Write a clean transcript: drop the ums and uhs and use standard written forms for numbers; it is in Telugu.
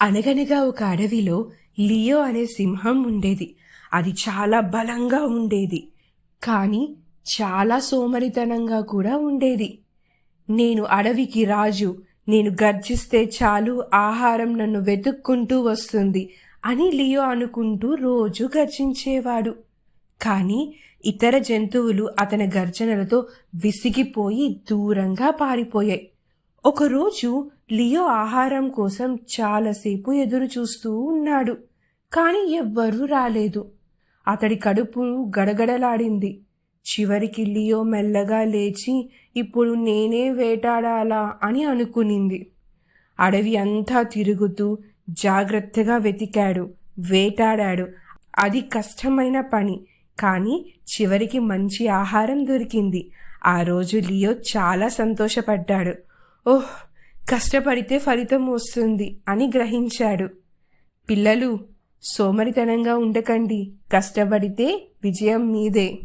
అనగనగా ఒక అడవిలో లియో అనే సింహం ఉండేది. అది చాలా బలంగా ఉండేది. కానీ చాలా సోమరితనంగా కూడా ఉండేది. నేను అడవికి రాజు, నేను గర్జిస్తే చాలు ఆహారం నన్ను వెతుక్కుంటూ వస్తుంది అని లియో అనుకుంటూ రోజు గర్జించేవాడు. కానీ ఇతర జంతువులు అతని గర్జనలతో విసిగిపోయి దూరంగా పారిపోయాయి. ఒకరోజు లియో ఆహారం కోసం చాలాసేపు ఎదురు చూస్తూ ఉన్నాడు. కానీ ఎవ్వరూ రాలేదు. అతడి కడుపు గడగడలాడింది. చివరికి లియో మెల్లగా లేచి ఇప్పుడు నేనే వేటాడాలా అని అనుకునింది. అడవి అంతా తిరుగుతూ జాగ్రత్తగా వెతికాడు, వేటాడాడు. అది కష్టమైన పని, కానీ చివరికి మంచి ఆహారం దొరికింది. ఆ రోజు లియో చాలా సంతోషపడ్డాడు. ఓహ్, కష్టపడితే ఫలితం వస్తుంది అని గ్రహించాడు. పిల్లలు, సోమరితనంగా ఉండకండి, కష్టపడితే విజయం మీదే.